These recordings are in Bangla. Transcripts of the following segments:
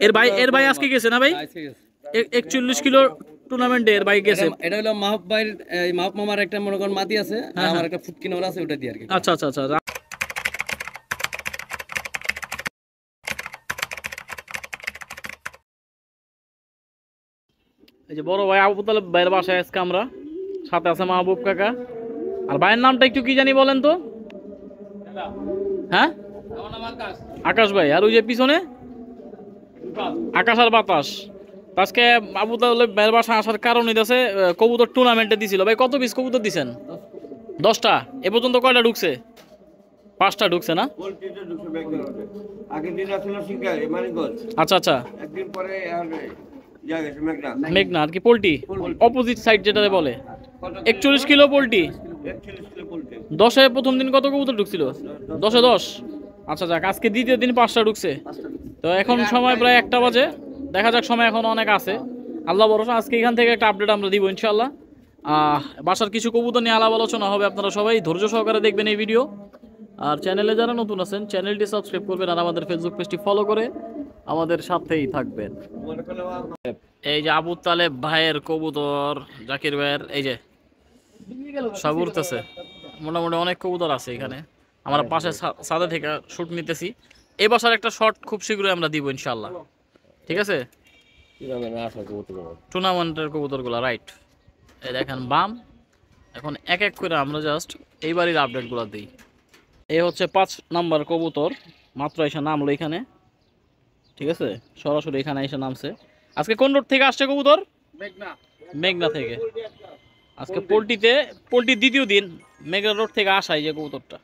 এর ভাই আজকে গেছে না ভাই? 41 কিলো টুর্নামেন্টে এর ভাই গেছে। এটা হলো মাহবুব ভাইয়ের, মাহবুব মামার একটা মনে করেন মাটি আছে, আর আমার একটা ফুটকিন ওরা আছে, ওটা দিয়ে আর কি। আচ্ছা আচ্ছা আচ্ছা। এই যে বড় ভাই আবু তালেব ভাইয়ের বাসায় আজকে আমরা, সাথে আছে মাহবুব কাকা। আর ভাইয়ের নামটা একটু কি জানি বলেন তো? হ্যাঁ, আকাশ ভাই। আর ওই যে পিছনে আকাশ আর বাতাস। আজকে আবু তালেব ভাইয়ের বাসায় আসার কারণ হইতেছে কবুতর টুর্নামেন্টে দিছিল। ভাই কত পিস কবুতর দিছেন? 10টা। এ পর্যন্ত কয়টা ঢুকছে? 5টা ঢুকছে না? আচ্ছা আচ্ছা। মেঘনা আর কি পোল্ট্রি অপোজিট সাইড যেটা বলে 41 কিলো পোল্ট্রি। 10-এ প্রথম দিন কত কবুতর ঢুকছিল? 10-এ 10। আচ্ছা যাক, আজকে দ্বিতীয় দিন 5টা ঢুকছে। তো এখন সময় প্রায় 1টা বাজে, দেখা যাক, সময় এখন অনেক আছে। আল্লাহ ভরসা, আজকে এখান থেকে একটা আপডেট আমরা দিব ইনশাল্লাহ। বাসার কিছু কবুতর নিয়ে আলাপ আলোচনা হবে। আপনারা সবাই ধৈর্য সহকারে দেখবেন এই ভিডিও। আর চ্যানেলে যারা নতুন আছেন চ্যানেলটি সাবস্ক্রাইব করবেন, আর আমাদের ফেসবুক পেজটি ফলো করে আমাদের সাথেই থাকবেন। এই যে আবু তালেব ভাইয়ের কবুতর, জাকির ভাইয়ের, এই যে সব উঠতেছে। মোটামুটি অনেক কবুতর আছে এখানে। আমরা পাশে ছাদে থেকে শুট নিতেছি। এই বছর একটা শট খুব শীঘ্রই আমরা দিব ইনশাল্লাহ। ঠিক আছে, টুর্নামেন্টের কবুতরগুলো রাইট। এই দেখেন বাম। এখন এক এক করে আমরা জাস্ট এইবারের আপডেটগুলো দিই। এই হচ্ছে 5 নাম্বার কবুতর, মাত্র এসে নামলো এখানে। ঠিক আছে, সরাসরি এখানে এসে নামছে। আজকে কোন রোড থেকে আসছে কবুতর? মেঘনা থেকে। আজকে পোল্ট্রির দ্বিতীয় দিন মেঘনা রোড থেকে আসাই যে কবুতরটা।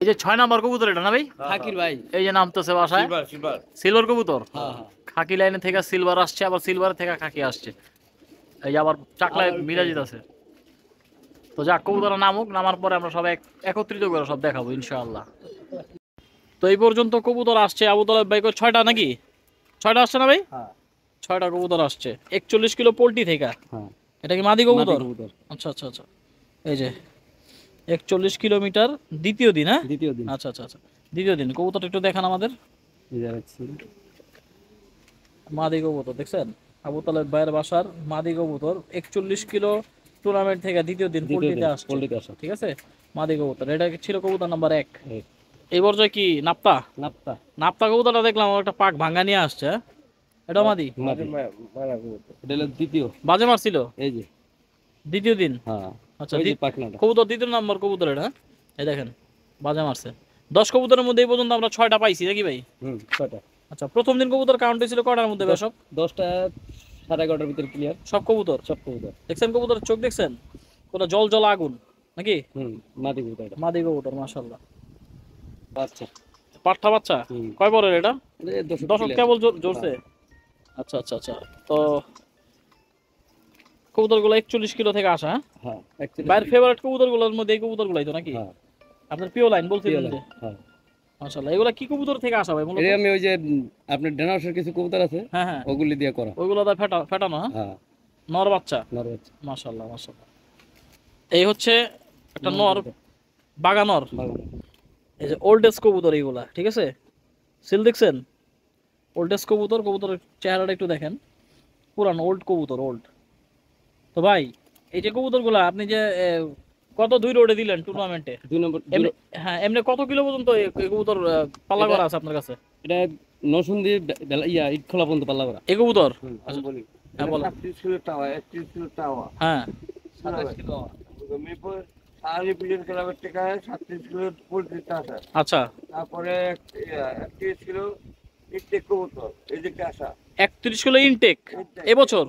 এই যে 6 নাম্বার কবুতর এটা না ভাই? শাকির ভাই এই যে নামতেছে বাসায় সিলভার কবুতর। খাকি লাইনে থেকে সিলভার আসছে, আবার সিলভার থেকে খাকি আসছে। এই যে আবার চাকলায় মিরাজিত আছে। তো যাক, কবুতর নামুক, নামার পরে আমরা সবাই একত্রিত করে সব দেখাবো ইনশাআল্লাহ। তো এই পর্যন্ত কবুতর আসছে আবু তালেব ভাই 6টা নাকি? 6টা আসছে না ভাই? 6টা কবুতর আসছে 41 কিলো পোল্ট্রি থেকে। এটা কি মাদি কবুতর? আচ্ছা আচ্ছা আচ্ছা। এই যে 41 কিলোমিটার দ্বিতীয় দিন। হ্যাঁ, দ্বিতীয় দিন। আচ্ছা আচ্ছা আচ্ছা, দ্বিতীয় দিন। কবুতরটা একটু দেখান আমাদের। মাদি কবুতর দেখছেন আবু তালেব ভাইয়ের বাসার মাদি কবুতর। 41 কিলো টুর্নামেন্ট থেকে দ্বিতীয় দিন পোল্ট্রিতে আসছে। ঠিক আছে, মাদি কবুতর। এটা ছিল কবুতর নাম্বার 1। এই পর্যায়ে কি নাপ্তা নাপ্তা কবুতরটা দেখলাম একটা পাক ভাঙ্গা নিয়ে আসছে। এটা মাদি, এটা হলো দ্বিতীয়। বাজে মারছিল এই যে দ্বিতীয় দিন। আচ্ছা, কবুতর দ্বিতীয় নাম্বার কবুতর এটা। এই দেখেন বাজে মারছে। 10 কবুতরের মধ্যে এই পর্যন্ত আমরা 6টা পাইছি নাকি ভাই? 6টা। আচ্ছা, প্রথম দিন কবুতর কাউন্ট হয়েছিল কয়টার মধ্যে? সব 10টা 11:30টার ভিতর ক্লিয়ার। সব কবুতর দেখছেন? কবুতরের চোখ দেখছেন? কোন জল জল আগুন নাকি? মাদি কবুতর মাশাআল্লাহ। বাচ্চা, পাঠা বাচ্চা। কয় বড় এটা? 10 কেবল জোরছে। আচ্ছা আচ্ছা আচ্ছা। তো কবুতরগুলো 41 কিলো থেকে আসা। হ্যাঁ, ভাইয়ের ফেভারিট কবুতরগুলোর মধ্যে এই কবুতরগুলাই তো নাকি? আপনার প্রিয় লাইন বলছিলেন যে। মাশাআল্লাহ। এগুলা কি কবুতর থেকে আসা ভাই? এটা আমি ওই যে আপনার ডেনারসের কিছু কবুতর আছে, হ্যাঁ ওগুলি দিয়ে করা। ওইগুলো দা ফেটানো। হ্যাঁ, নর বাচ্চা। মাশাআল্লাহ মাশাআল্লাহ। এই হচ্ছে একটা নর, বাগানর। এই যে ওল্ডেস্ট কবুতর এইগুলা। ঠিক আছে, সিল দেখছেন? ওল্ডেস্ট কবুতর। কবুতরের চেহারাটা একটু দেখেন, পুরান ওল্ড কবুতর, ওল্ড। তো ভাই এই যে কবুতরগুলা আপনি যে কত 2 রোডে দিলেন টুর্নামেন্টে? 2 নম্বর। হ্যাঁ, এমনি কত কিলো পর্যন্ত এই কবুতর পাল্লা করা আছে আপনার কাছে? এটা নরসিংদী ইটখোলা পর্যন্ত পাল্লা করা এই কবুতর। আচ্ছা বলি। হ্যাঁ বলো। 30 কিলো টাওয়া, 31 কিলো টাওয়া। হ্যাঁ, 27 কিলো। মিরপুর সাহালি পিজন ক্লাবের থেকে 37 কিলো পোল্ট্রিটা আছে। আচ্ছা, তারপরে 31 কিলো ইনটেক কবুতর এই যে আসা। 31 কিলো ইনটেক এবছর।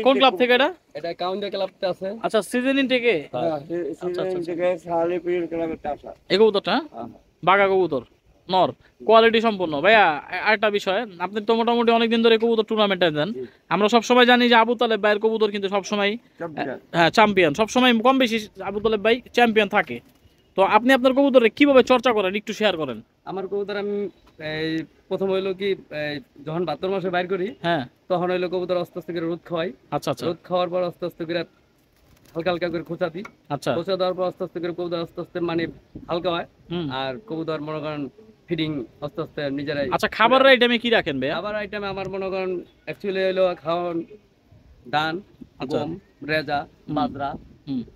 কোন ক্লাব থেকে এটা? এটা কাউন্টার ক্লাবতে আছে। আচ্ছা, সিজন ইনটেকে। হ্যাঁ, সিজন ইনটেকে সাহালি পিজন ক্লাবের আসা। এই কবুতরটা বাগা কবুতর, নর, কোয়ালিটি সম্পন্ন। ভাইয়া আরেকটা বিষয়, আপনি তো মোটামুটি অনেকদিন ধরে কবুতর টুর্নামেন্টে দেন। আমরা সবসময় জানি যে আবু তালেব ভাইয়ের কবুতর কিন্তু সবসময় চ্যাম্পিয়ন, সবসময় কম বেশি আবু তালেব ভাই চ্যাম্পিয়ন থাকে। তো আপনি আপনার কবুতরে কিভাবে চর্চা করেন একটু শেয়ার করেন। আমার কবুতর আমি প্রথম হইলো কি, যখন ভাদ্র মাসে বাইর করি, হ্যাঁ, তখন হইলো কবুতর আস্তে আস্তে করে রোদ খাওয়াই। আচ্ছা আচ্ছা। রোদ খাওয়ার পর আস্তে আস্তে করে হালকা হালকা করে খোঁচা দিই। আচ্ছা, খোঁচা দেওয়ার পর আস্তে আস্তে করে কবুতর আস্তে আস্তে মানে হালকা হয়। আর কবুতর মনে করেন ফিডিং আস্তে আস্তে নিজেরাই। আচ্ছা, খাবারের আইটেমে কি রাখেন ভাই? খাবার আইটেমে আমার মনে করেন অ্যাকচুয়ালি হলো খাওয়ান ধান, গম, রেজা, বাজরা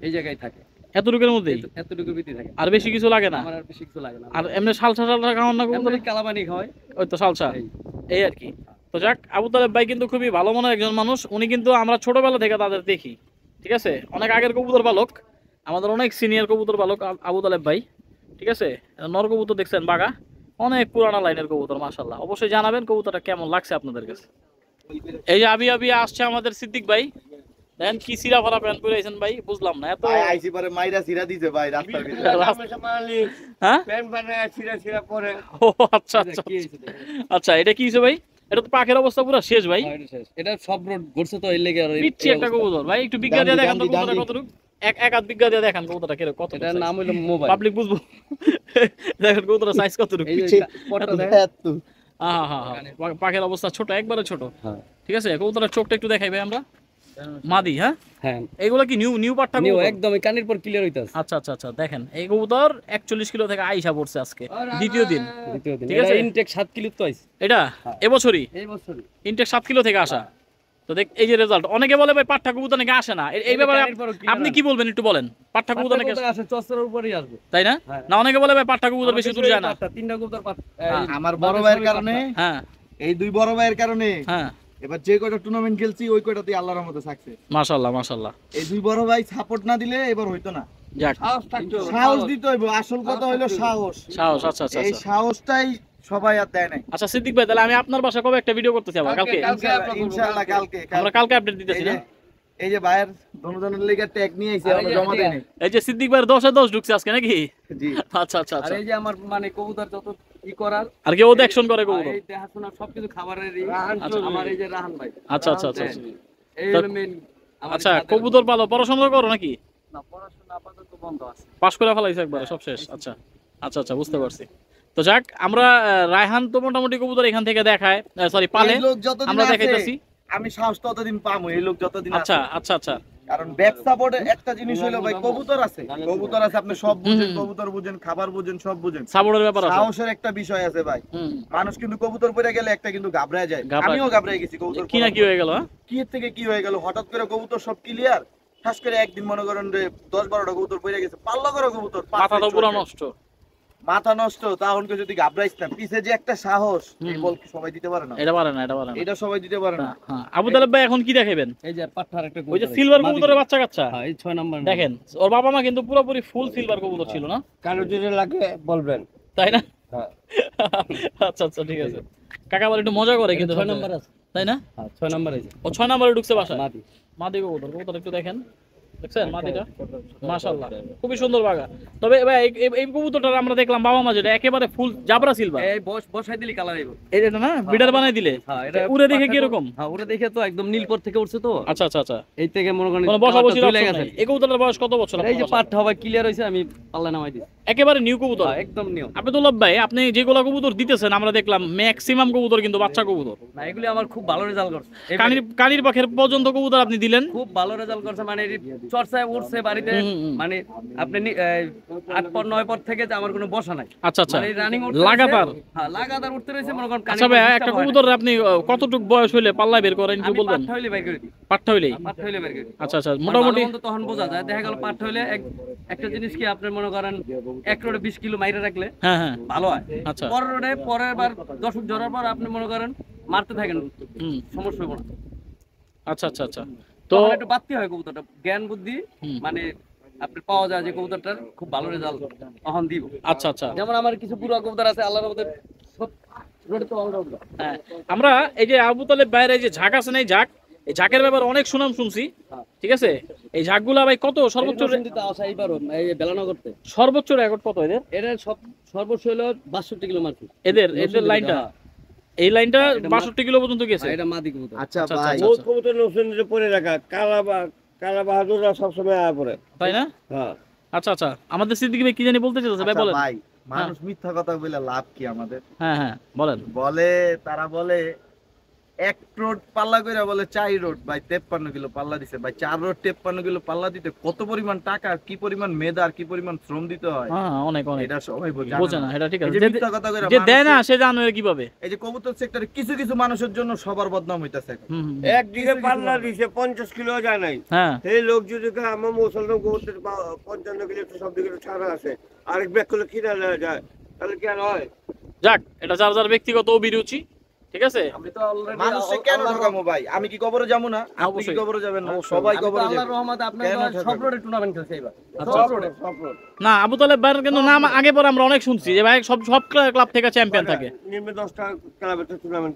এই জায়গায় থাকে। এতটুকুর মধ্যে এতটুকুর ভিতরে থাকে, আর বেশি কিছু লাগে না? আমার আর বেশি কিছু লাগে না। আর এমনি সালসা সালসা খাওয়ান না? এমনি কালামানি খাওয়াই, ওই তো সালসা, এই আর কি। তো যাক, আবু তালেব ভাই কিন্তু খুবই ভালো মনের একজন মানুষ। উনি কিন্তু আমরা ছোটবেলা থেকে তাদের দেখি, ঠিক আছে, অনেক আগের কবুতর পালক, আমাদের অনেক সিনিয়র কবুতর পালক আবু তালেব ভাই, ঠিক আছে। নর কবুতর দেখছেন বাগা, অনেক পুরানা লাইনের কবুতর, মাশাআল্লাহ। অবশ্যই জানাবেন কবুতরটা কেমন লাগছে আপনাদের কাছে। এই যে আবি আবি আসছে আমাদের সিদ্দিক ভাই, দেখেন কি সিরা ভরা প্যান্ট পরে আইছেন ভাই, বুঝলাম না। এত আইসি পরে মাইরা সিরা দিছে ভাই রাস্তার ভিতরে। হ্যাঁ, প্যান্ট বানায় সিরা সিরা পরে। ও আচ্ছা আচ্ছা আচ্ছা, এটা কি হইছে ভাই? এটা তো পাখের অবস্থা পুরো শেষ ভাই। এটা সব রোড ঘুরছে তো, এই লেগে আর পিচ্ছি একটা কবুতর ভাই, একটু বিজ্ঞা দিয়ে দেখেন তো কবুতরটা কতটুকু, এক হাত বিজ্ঞা দিয়ে দেখেন কবুতরটা কিরকম, কত। এটার নাম হলো মোবাইল, পাবলিক বুঝবো। দেখেন কবুতরের সাইজ কতটুকু, এই যে পটটা দেখ। হ্যাঁ হ্যাঁ হ্যাঁ, পাখের অবস্থা ছোট, একবারে ছোট। ঠিক আছে, কবুতরের চোখটা একটু দেখাই ভাই আমরা। মাদি, হ্যাঁ হ্যাঁ, এইগুলা কি নিউ নিউ পাঠটা? নিউ একদম কানের পর ক্লিয়ার হইতাছে। আচ্ছা আচ্ছা আচ্ছা, দেখেন এই কবুতর 41 কিলো থেকে আইসা পড়ছে আজকে দ্বিতীয় দিন। ঠিক আছে, ইনটেক 7 কিলো তো আইছে এটা এবছরই এই বছরই ইনটেক 7 কিলো থেকে আসা। তো দেখ এই যে রেজাল্ট। অনেকে বলে ভাই পাঠা কবুতর নাকি আসে না, এই ব্যাপারে আপনি কি বলবেন একটু বলেন। পাঠা কবুতর নাকি আসে চসের উপরেই আসবে, তাই না? না, অনেকে বলে ভাই পাঠা কবুতর বেশি দূর যায় না। তিনটা কবুতর আমার বড় ভাইয়ের কারণে, হ্যাঁ এই দুই বড় ভাইয়ের কারণে, হ্যাঁ, এবার যে কয়টা টুর্নামেন্ট খেলছি ওই কয়টাতে আল্লাহর রহমতে সাকসেস। মাশাআল্লাহ মাশাআল্লাহ। এই দুই বড় ভাই সাপোর্ট না দিলে এবার হইতো না। যাক, সাহস দিতে হইব, আসল কথা হইলো সাহস। সাহস, আচ্ছা আচ্ছা এই আচ্ছা সাহসটাই সবাই আর দেয় নাই। আচ্ছা সিদ্দিক ভাই, তাহলে আমি আপনার বাসায় কবে একটা ভিডিও করতেছি আবার? কালকে ইনশাআল্লাহ কালকে। আমরা কালকে আপডেট দিতেছি না? এই যে ভাইয়ের দনুজনের লিগা ট্যাগ নিয়ে আইছি, আমরা জমা দেই নাই। এই যে সিদ্দিক ভাইয়ের 10 এ 10 ঢুকছে আজকে নাকি? জি আচ্ছা আচ্ছা আর আচ্ছা। এই যে আমার মানে কবুতর যত ই করার আর কেউ দেখশন করে কবুতর? এই দেখাশোনা সবকিছু খাবারেরই আমার এই যে রাহান ভাই। আচ্ছা আচ্ছা আচ্ছা এই হলো মেইন। আচ্ছা, কবুতর পালো, পড়াশোনা করো নাকি? না, পড়াশোনা আপাতত বন্ধ আছে, পাস করে ফেলাইছো একবারে, সব শেষ? আচ্ছা আচ্ছা আচ্ছা, বুঝতে পারছি। তো যাক, আমরা রায়হান তো মোটামুটি কবুতর এখান থেকে দেখায়, সরি পালে, এই লোক যতদিন আমরা আছে, দেখাইতেছি। আমি সাহস ততদিন পামু। এই লোক যতদিন আছে। আচ্ছা আচ্ছা আচ্ছা, কারণ ব্যাক সাপোর্টের একটা জিনিস হলো ভাই, কবুতর আছে, কবুতর আছে, আপনি সব বুঝেন, কবুতর বুঝেন, খাবার বুঝেন, সব বুঝেন। সাপোর্টের ব্যাপার আছে। সাহসের একটা বিষয় আছে ভাই। মানুষ কিন্তু কবুতর পড়ে গেলে একটা কিন্তু ঘাবড়ায় যায়। আমিও ঘাবড়ায় গেছি কবুতর কি না কি হয়ে গেল, কি থেকে কি হয়ে গেল, হঠাৎ করে কবুতর সব ক্লিয়ার, ঠাস করে একদিন মনে করেন যে 10-12টা কবুতর পড়ে গেছে, পাল্লা করে কবুতর, মাথা তো পুরো নষ্ট, মাথা নষ্ট। তখন কেউ যদি ঘাবড়াইস না, পিছে যে একটা সাহস, এই বল কি সবাই দিতে পারে না? এটা পারে না, এটা পারে না, এটা সবাই দিতে পারে না। হ্যাঁ, আবু তালেব ভাই এখন কি দেখাবেন? এই যে পাঠার একটা ওই যে সিলভার কবুতরের বাচ্চা কাচ্চা, হ্যাঁ এই 6 নাম্বার দেখেন, ওর বাবা মা কিন্তু পুরোপুরি ফুল সিলভার কবুতর ছিল না? কারো যদি লাগে বলবেন, তাই না? হ্যাঁ আচ্ছা আচ্ছা, ঠিক আছে। কাকা আবার একটু মজা করে কিন্তু, 6 নাম্বার আছে, তাই না? হ্যাঁ 6 নাম্বার আছে। ও 6 নম্বরে ঢুকছে বাসায়। মাদি মাদি কবুতর, কবুতর একটু দেখেন, দেখছেন মাদিটা, মাশাআল্লাহ খুবই সুন্দর বাগা। তবে ভাই এই কবুতরটা আমরা দেখলাম বাবা মা যেটা একেবারে ফুল জাবরা সিলভার, এই বসাই দিলি কালার আইবো, এটা না ব্রিডার বানাই দিলে, হ্যাঁ এটা উড়ে দেখে কি এরকম? হ্যাঁ উড়ে দেখে তো একদম নীলপর থেকে উঠছে তো। আচ্ছা আচ্ছা আচ্ছা, এই থেকে মনে করেন কোনো বসা বসি রাখছেন নাই? এই কবুতরের বয়স কত বছর? এই যে পাঠটা হবে ক্লিয়ার হইছে, আমি পাল্লা নামাই দিছি, একেবারে নিউ কবুতর, একদম নিউ। আব্দুল্লাহ ভাই, আপনি যেগুলো কবুতর দিতেছেন আমরা দেখলাম ম্যাক্সিমাম কবুতর কিন্তু বাচ্চা কবুতর। না এগুলি আমার খুব ভালো রেজাল্ট করছে, কানির পাখের পর্যন্ত কবুতর আপনি দিলেন, খুব ভালো রেজাল্ট করছে। মানে চর্চায় উঠছে বাড়িতে, মানে আপনি 8 পর 9 পর থেকে যে আমার কোনো বসা নাই। আচ্ছা আচ্ছা, মানে রানিং লাগাতার, হ্যাঁ লাগাতার উঠতে রয়েছে মনে করেন। আচ্ছা ভাই, একটা কবুতর আপনি কতটুক বয়স হইলে পাল্লা বের করেন কি বলবেন? পাঠ হইলে বের করে দিই, পাঠটা হইলেই? পাঠ হইলে বের করে দিই। আচ্ছা আচ্ছা, মোটামুটি তখন বোঝা যায়। দেখা গেল পাঠ হইলে একটা জিনিস কি আপনি মনে করেন 1 রোডে 20 কিলো মাইরে রাখলে হ্যাঁ হ্যাঁ ভালো হয়। আচ্ছা, পরের রোডে পরের বার দশক ধরার পর আপনি মনে করেন মারতে থাকেন, সমস্যা হবে না। আচ্ছা আচ্ছা আচ্ছা, তো একটু বাড়তি হয় কবুতরটা, জ্ঞান বুদ্ধি মানে আপনি পাওয়া যায় যে কবুতরটার খুব ভালো রেজাল্ট তখন দিব। আচ্ছা আচ্ছা, যেমন আমার কিছু পুরো কবুতর আছে আল্লাহর রহমতে সব রোডে তো অলরাউন্ডার। হ্যাঁ, আমরা এই যে আবু তালেব বাইরে যে ঝাঁক আছে না, এই ঝাঁক, এই ঝাঁকের ব্যাপারে অনেক সুনাম শুনছি, ঠিক আছে? এই ঝাঁকগুলা ভাই কত সর্বোচ্চ? বেলানগরতে সর্বোচ্চ রেকর্ড কত এদের? এর সর্বোচ্চ হলো 62 কিলো মারছে এদের লাইনটা, এই লাইনটা 62 কিলো পর্যন্ত গেছে। এটা মাদি কবুতর। আচ্ছা ভাই, বহুত কবুতর নসেন্দ্রে পরে রাখা, কালা বাহাদুররা সবসময় আয়া পড়ে, তাই না? হ্যাঁ। আচ্ছা আচ্ছা, আমাদের সিদ্দিক ভাই কি জানি বলতে চাইছে ভাই, বলেন। ভাই মানুষ মিথ্যা কথা বলে লাভ কি আমাদের? হ্যাঁ হ্যাঁ বলেন। বলে তারা বলে এক রোড পাল্লা কইরা বলে 4 রোড ভাই 53 কিলো পাল্লা দিছে ভাই 4 রোড 53 কিলো পাল্লা দিতে কত পরিমাণ টাকা কি পরিমাণ মেধা আর কি পরিমাণ শ্রম দিতে হয়। হ্যাঁ অনেক অনেক এটা সবাই বোঝে না, এটা ঠিক আছে। এই যে মিথ্যা কথা কইরা যে দেয় না সে জানে কিভাবে। এই যে কবুতর সেক্টরে কিছু কিছু মানুষের জন্য সবার বদনাম হইতাছে এখন। একদিকে পাল্লা দিছে 50 কিলো যায় নাই, হ্যাঁ এই লোক যদি কয় আমার মুসলমান কবুতর 55 কিলো তো সব দিকে ছাড়া আছে, আরেক ব্যাগ করলে কিনা যায়, তাহলে কি আর হয়? যাক, এটা যার যার ব্যক্তিগত অভিরুচি, ঠিক আছে। আমি তো অলরেডি মানুষে কেন ঠকামো ভাই? আমি কি কবরে যাবো না? আপনি কি কবরে যাবেন না? সবাই কবরে যাবে। আল্লাহর রহমতে আপনারা সব রোডে টুর্নামেন্ট খেলছে এবার। আচ্ছা, সব রোডে। না আবু তালেব ভাইয়ের কিন্তু নাম আগে পরে আমরা অনেক শুনছি যে ভাই সব সব ক্লাব থেকে চ্যাম্পিয়ন থাকে, নিম্নে 10টা ক্লাবে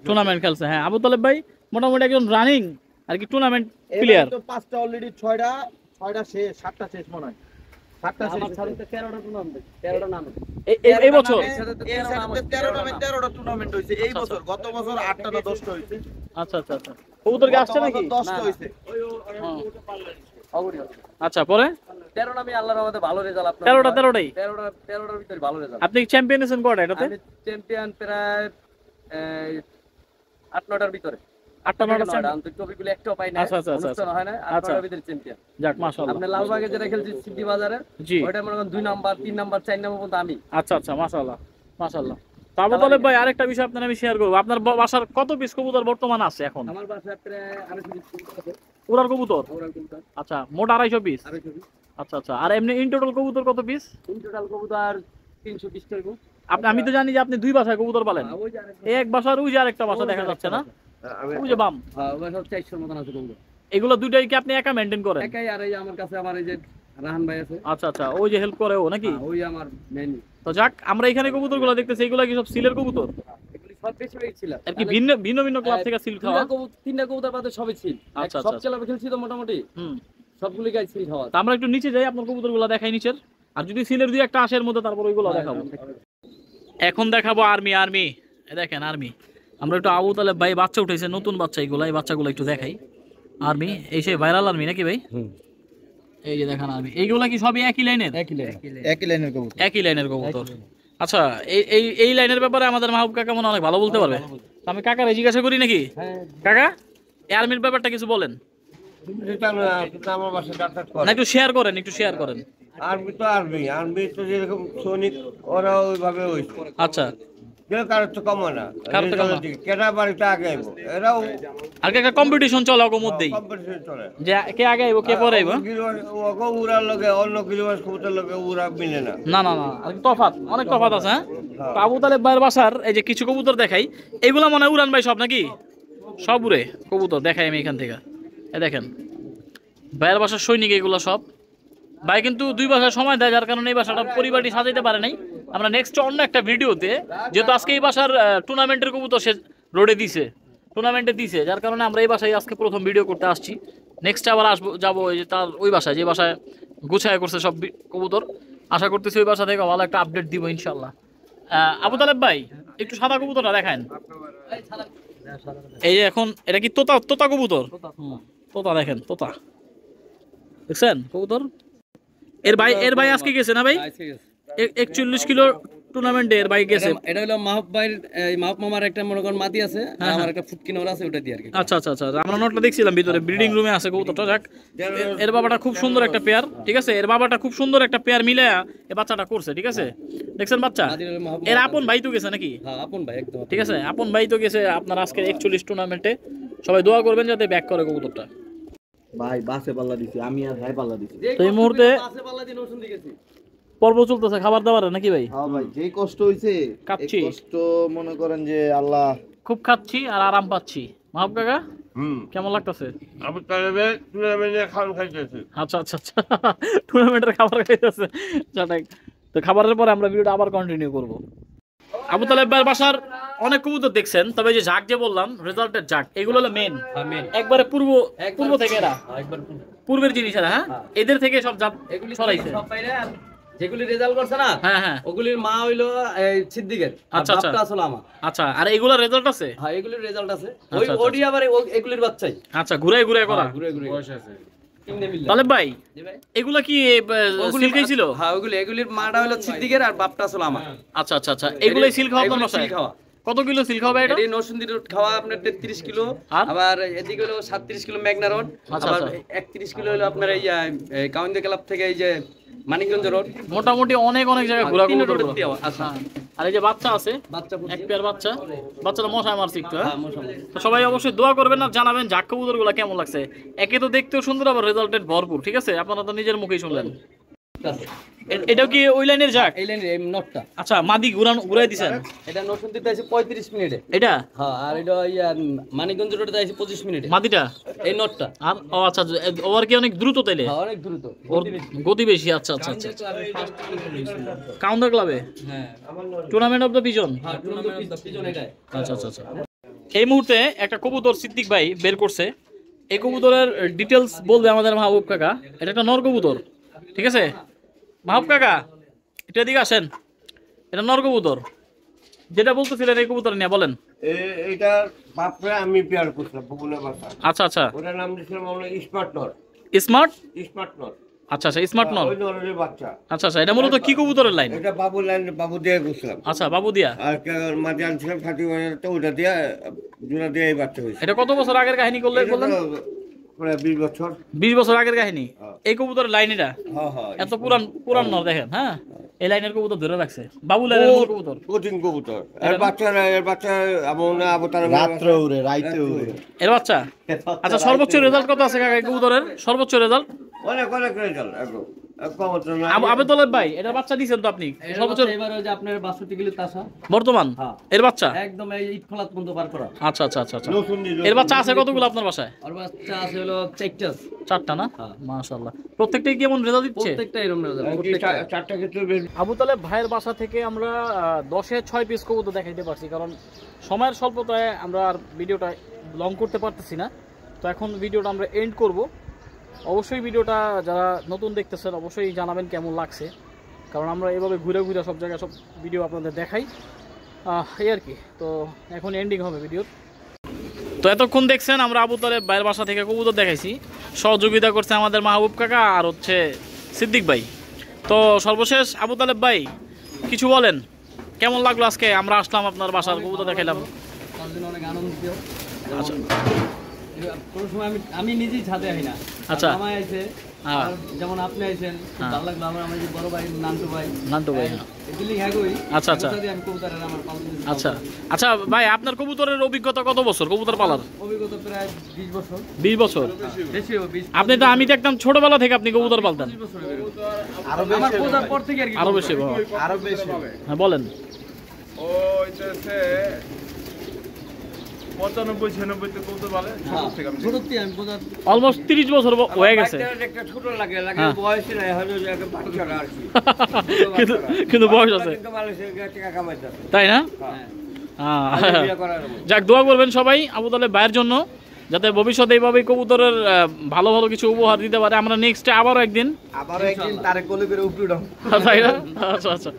টুর্নামেন্ট খেলছে। হ্যাঁ আবু তালেব ভাই মোটামুটি একজন রানিং আর কি টুর্নামেন্ট প্লেয়ার। তো 5টা অলরেডি 6টা শেষ, 7টা শেষ মনে হয়। 7টা শেষ। আমার সাথে 13টা টুর্নামেন্ট, 13টা নাম। এই বছর এর সাথে 13টা টুর্নামেন্ট হইছে এই বছর। গত বছর 8টা না 10টা হইছে। আচ্ছা আচ্ছা আচ্ছা, কবুতর কি আসছে নাকি? 10টা হইছে। আচ্ছা পরে 13 নামে আল্লাহর রহমতে ভালো রেজাল্ট আপনার। 13টাই 13টার ভিতরে ভালো রেজাল্ট। আপনি চ্যাম্পিয়ন হয়েছেন কয়টা এটাতে? আমি চ্যাম্পিয়ন প্রায় 8-9টার ভিতরে। 8টা-9টা চ্যাম্পিয়ন। আন্তরিক টপিকগুলো একটাও পাই না। আচ্ছা আচ্ছা আচ্ছা অনুষ্ঠান হয় না, 8টার ভিতরে চ্যাম্পিয়ন। যাক মাশাআল্লাহ। আপনি লালবাগে যেটা খেলছি সিটি বাজারে, জি ওইটা মনে করেন 2 নাম্বার 3 নাম্বার 4 নাম্বার পর্যন্ত আমি। আচ্ছা আচ্ছা মাশাআল্লাহ মাশাআল্লাহ। তো আবু তালেব ভাই আরেকটা বিষয় আপনার আমি শেয়ার করব। আপনার বাসার কত পিস কবুতর বর্তমান আছে এখন? আমার বাসায় প্রায় 250 পিস আছে। উড়ার কবুতর? ওরাল কবুতর আচ্ছা মোট 250 পিস। 250 পিস। আচ্ছা আচ্ছা, আর এমনি ইন টোটাল কবুতর কত পিস? ইন টোটাল কবুতর 320 টাইপ। আমি তো জানি যে আপনি দুই বাসায় কবুতর পালেন। ওই যে আরেক এই এক বাসার ওই যে আরেকটা বাসা দেখা যাচ্ছে না, ওই যে বাম, হ্যাঁ ওই সব 400 মতন আছে কবুতর। এগুলো দুইটাই কি আপনি একা মেইনটেইন করেন? একাই। আর এই আমার কাছে আমার এই যে রাহান ভাই আছে। আচ্ছা আচ্ছা, ওই যে হেল্প করে ও নাকি? ওই আমার মেইন। তো যাক, আমরা এখানে কবুতরগুলো দেখতেছি, এগুলো কি সব সিলের কবুতর? এগুলি সব বেশি হয়ে ছিল। আর কি ভিন্ন ভিন্ন ভিন্ন ক্লাব থেকে সিল খাওয়া? তিনটা কবুতর পাতে সবই ছিল। আচ্ছা সব আচ্ছা, ক্লাবে খেলছি তো মোটামুটি হুম। সবগুলি গাই সিল খাওয়া। তা আমরা একটু নিচে যাই, আপনার কবুতরগুলো দেখাই নিচের, আর যদি সিলের দুই একটা আসে এর মধ্যে তারপর ওইগুলো দেখাবো। এখন দেখাবো আর্মি। আর্মি দেখেন, আর্মি। আমরা একটু আবু তালেব ভাই বাচ্চা উঠেছে, নতুন বাচ্চা এগুলো, এই বাচ্চাগুলো একটু দেখাই। আর্মি এই সেই ভাইরাল আর্মি নাকি ভাই? এই যে দেখেন আর্মি, এইগুলা কি সবই একই লাইনের? একই লাইনের কবুতর। একই লাইনের কবুতর। আচ্ছা এই লাইনের ব্যাপারে আমাদের মাহবুব কাকা মনে অনেক ভালো বলতে পারবে। তো আমি কাকারে জিজ্ঞাসা করি নাকি? কাকা এই আর্মির ব্যাপারটা কিছু বলেন আমার বাসায় ডাক্তার না, একটু শেয়ার করেন, একটু শেয়ার করেন। আর্মি তো আর্মি, আর্মি তো যেরকম সৈনিক ওরা ওইভাবে হয়েছে। আচ্ছা, কেউ কারোর তো কম না, কারোর তো কম না। কেনা বাড়িতে আগে আইবো, এরাও আর কি একটা কম্পিটিশন চলে ওর মধ্যেই, কম্পিটিশন চলে যে কে আগে আইবো কে পরে আইবো। ওকে উড়ার লগে অন্য গিলবাস কবুতর লগে উড়া মিলে না। না না না, আর কি তফাৎ, অনেক তফাৎ আছে। হ্যাঁ, তো আবু তালেব ভাইয়ের বাসার এই যে কিছু কবুতর দেখাই, এগুলা মনে হয় উড়ান ভাই সব নাকি? সব উড়ে কবুতর দেখাই আমি এখান থেকে। এই দেখেন ভাইয়ের বাসার সৈনিক এগুলো সব। ভাই কিন্তু দুই বাসায় সময় দেয়, যার কারণে এই বাসাটা পরিবারটি সাজাইতে পারে নাই। আমরা নেক্সট অন্য একটা ভিডিওতে, যেহেতু আজকে এই বাসার টুর্নামেন্টের কবুতর সে রোডে দিছে, টুর্নামেন্টে দিছে, যার কারণে আমরা এই বাসায় আজকে প্রথম ভিডিও করতে আসছি। নেক্সট আবার আসবো, যাবো ওই যে তার ওই বাসায়, যে বাসায় গুছায় করছে সব কবুতর। আশা করতেছি ওই বাসা থেকে ভালো একটা আপডেট দিব ইনশাল্লাহ। আবু তালেব ভাই একটু সাদা কবুতরটা দেখান। এই যে এখন এটা কি তোতা? তোতা কবুতর, তোতা দেখেন, তোতা দেখছেন কবুতর। এর ভাই আজকে গেছে না ভাই? 41 কিলো টুর্নামেন্টে এর ভাই গেছে। এটা হলো মাহবুব ভাইয়ের, মাহবুব মামার একটা মনে করেন মাদি আছে, আর আমার একটা ফুটকিন ওর আছে, ওটা দিয়ে আর কি। আচ্ছা আচ্ছা আচ্ছা, আমরা নোটটা দেখছিলাম ভিতরে, ব্রিডিং রুমে আছে কবুতরটা। যাক, এর বাবাটা খুব সুন্দর একটা পেয়ার, ঠিক আছে। এর বাবাটা খুব সুন্দর একটা পেয়ার মিলে এই বাচ্চাটা করছে, ঠিক আছে। দেখছেন বাচ্চা, এর আপন ভাই তো গেছে নাকি? হ্যাঁ আপন ভাই একদম, ঠিক আছে, আপন ভাই তো গেছে আপনার আজকে 41 টুর্নামেন্টে। সবাই দোয়া করবেন যাতে ব্যাক করে কবুতরটা। ভাই বাসে পাল্লা দিছি, আমি আর ভাই পাল্লা দিছি। তো এই মুহূর্তে পাশে পাল্লা দিন ওষুধ দিয়ে গেছি। পর্ব চলতেছে খাবার দাবারের নাকি ভাই? হ্যাঁ ভাই, যে কষ্ট হইছে, কাচ্ছি। এই কষ্ট মনে করেন যে আল্লাহ, খুব খাচ্ছি আর আরাম পাচ্ছি। মাহবুব কাকা কেমন লাগতেছে? আবু তালেবে টুর্নামেন্টে খাওয়ান খাইতেছে। আচ্ছা আচ্ছা আচ্ছা, টুর্নামেন্টের খাবার খাইতেছে। তো খাবারের পরে আমরা ভিডিওটা আবার কন্টিনিউ করব। আবু তালেব ভাইয়ের বাসার অনেক কবুতর দেখছেন, তবে যে ঝাঁক যে বললাম রেজাল্টের ঝাঁক, এগুলো হলো মেন, একবারে পূর্ব থেকে এরা পূর্বের জিনিস এরা। হ্যাঁ, এদের থেকে সব জাত এগুলি সরাইছে। সব বাইরে যেগুলি রেজাল্ট করছে না, হ্যাঁ হ্যাঁ, ওগুলির মা হইলো এই সিদ্দিকের, আর আচ্ছা, আচ্ছা। বাপটা আসলে আমার। আচ্ছা, আর এগুলা রেজাল্ট আছে? হ্যাঁ এগুলির রেজাল্ট আছে, ওই আচ্ছা, আচ্ছা, ওডি আবার এগুলির বাচ্চাই। আচ্ছা, ঘুরে ঘুরে করা। ঘুরে ঘুরে বয়স আছে। তালেব ভাই জি ভাই, এগুলা কি সিল খাইছিল? হ্যাঁ এগুলির মাটা হলো সিদ্দিকের আর বাপটা আসলে আমার। আচ্ছা আচ্ছা আচ্ছা, এগুলাই সিল খাওয়া আপনার এগুলি বাসায়? সিল খাওয়া। কত কিলো সিল খাওয়া এটা? এই নরসিংদী রোড খাওয়া আপনার 33 কিলো, আবার এদিকে হলো 37 কিলো মেঘনা রোড, আবার 31 কিলো হলো আপনার এই কাউন্দি ক্লাব থেকে এই যে মানিকগঞ্জ রোড। মোটামুটি অনেক জায়গায় ঘোরা ঘুরে। আচ্ছা, আর এই যে বাচ্চা আছে, এক পেয়ার বাচ্চাটা মশায় মারছে একটু। তো সবাই অবশ্যই দোয়া করবেন আর জানাবেন জাক কবুতরগুলো কেমন লাগছে। একে তো দেখতেও সুন্দর, আবার রেজাল্টেড ভরপুর। ঠিক আছে, আপনারা তো নিজের মুখেই শুনলেন। এটাও কি ওই লাইনের জাক? এই লাইনের এই নটটা। আচ্ছা, মাদি ঘুরাই দিছেন? এটা নরসিংদীতে আছে 35 মিনিটে। এটা হ্যাঁ, আর এটা মানিকগঞ্জ রোডে আছে 25 মিনিটে মাদিটা, এই নটটা। আর ও আচ্ছা, ওর কি অনেক দ্রুত তাইলে? হ্যাঁ, অনেক দ্রুত, ওর গতি বেশি। আচ্ছা, কাউন্টার ক্লাবে হ্যাঁ, টুর্নামেন্ট অফ দ্য পিজন। হ্যাঁ, টুর্নামেন্ট অফ দ্য পিজন এটাই। আচ্ছা। এই মুহূর্তে একটা কবুতর সিদ্দিক ভাই বের করছে। এই কবুতরের ডিটেলস বলবে আমাদের মাহবুব কাকা। এটা একটা নর কবুতর। ঠিক আছে মাহবুব কাকা, এটা দিকে আসেন। এটা নর কবুতর, যেটা বলতেছিলেন এই কবুতর নিয়ে বলেন। এইটার বাপরে আমি পেয়ার করছিলাম বগুনা বাসা। আচ্ছা, ওটার নাম দিয়েছিলাম আমরা স্মার্ট নর। স্মার্ট নর। আচ্ছা, স্মার্ট নর। ওই নরের বাচ্চা। আচ্ছা, এটা মূলত কি কবুতরের লাইন? এটা বাবু লাইন, বাবু দিয়ে করছিলাম। আচ্ছা, বাবু দিয়া। আর মাঝে আনছিলাম 30 তো ওটা দিয়ে জোড়া দিয়ে এই বাচ্চা হয়েছে। এটা কত বছর আগের কাহিনী বললেন? প্রায় 20 বছর। 20 বছর আগের কাহিনী। এই কবুতরের লাইন এটা হ্যাঁ, এত পুরান নর দেখেন। হ্যাঁ, এই লাইনের কবুতর ধরে রাখছে, বাবু লাইনের কবুতর। কোচিং কবুতর। এর বাচ্চা আমনা অবতার রাত্রে উড়ে, রাইতে উড়ে। এর বাচ্চা। আচ্ছা, সর্বোচ্চ রেজাল্ট কত আছে কাকা এই কবুতরের? সর্বোচ্চ রেজাল্ট অনেক রেজাল্ট একদম। আবেদুল্লাহ ভাই, এটা বাচ্চা দিয়েছেন তো আপনি? সর্বোচ্চ এবার ওই যে আপনার 62 কিলো তাসা বর্তমান এর বাচ্চা একদম এই ইট খোলাত পর্যন্ত পার করা। আচ্ছা। এর বাচ্চা আছে কতগুলো আপনার বাসায়? আর বাচ্চা আছে হলো 4টা না? মাশাআল্লাহ। প্রত্যেকটাই কেমন রেজাল্ট দিচ্ছে? প্রত্যেকটা এরকম রেজাল্ট, চারটা ক্ষেত্রে আবু তালেব ভাইয়ের বাসা থেকে আমরা 10-এ 6 পিস কবুতর দেখাইতে পারছি, কারণ সময়ের স্বল্পতায় আমরা আর ভিডিওটা লং করতে পারতেছি না। তো এখন ভিডিওটা আমরা এন্ড করব। অবশ্যই ভিডিওটা যারা নতুন দেখতেছেন অবশ্যই জানাবেন কেমন লাগছে, কারণ আমরা এভাবে ঘুরে সব জায়গায় সব ভিডিও আপনাদের দেখাই, এই আর কি। তো এখন এন্ডিং হবে ভিডিওর। তো এতক্ষণ দেখছেন আমরা আবু তালেব ভাইয়ের বাসা থেকে কবুতর দেখাইছি। সহযোগিতা করছে আমাদের মাহবুব কাকা আর হচ্ছে সিদ্দিক ভাই। তো সর্বশেষ আবু তালেব ভাই কিছু বলেন, কেমন লাগলো আজকে আমরা আসলাম আপনার বাসার কবুতর দেখাইলাম? অনেক আনন্দিত। আচ্ছা, কোনো সময় আমি নিজেই ছাদে আই না। আচ্ছা, আমায় আইছে, যেমন আপনি আইছেন, খুব ভালো লাগলো। আমার বড় ভাই নান্টু ভাই। আচ্ছা ভাই, আপনার কবুতরের অভিজ্ঞতা কত বছর কবুতর পালার? অভিজ্ঞতা প্রায় 20 বছর। 20 বছর? আপনি তো, আমি তো একদম ছোটবেলা থেকে আপনি কবুতর পালতেন। আরো বেশি। হ্যাঁ বলেন। অলমোস্ট 30 বছর হয়ে গেছে। কিন্তু বয়স আছে, তাই না? যাক, দোয়া করবেন সবাই আবু তালেব ভাইয়ের জন্য, যাতে ভবিষ্যতে এইভাবেই কবুতরের ভালো কিছু উপহার দিতে পারে। আমরা নেক্সটে আবারও একদিন তারে কোলে করে উপরে উঠাম, তাই না? আচ্ছা,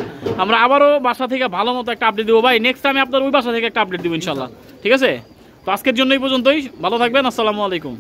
আমরা আবারও বাসা থেকে ভালো মতো একটা আপডেট দেবো ভাই। নেক্সট টাইম আপনার ওই বাসা থেকে একটা আপডেট দেবো ইনশাল্লাহ। ঠিক আছে, তো আজকের জন্য এই পর্যন্তই। ভালো থাকবেন। আসসালামু আলাইকুম।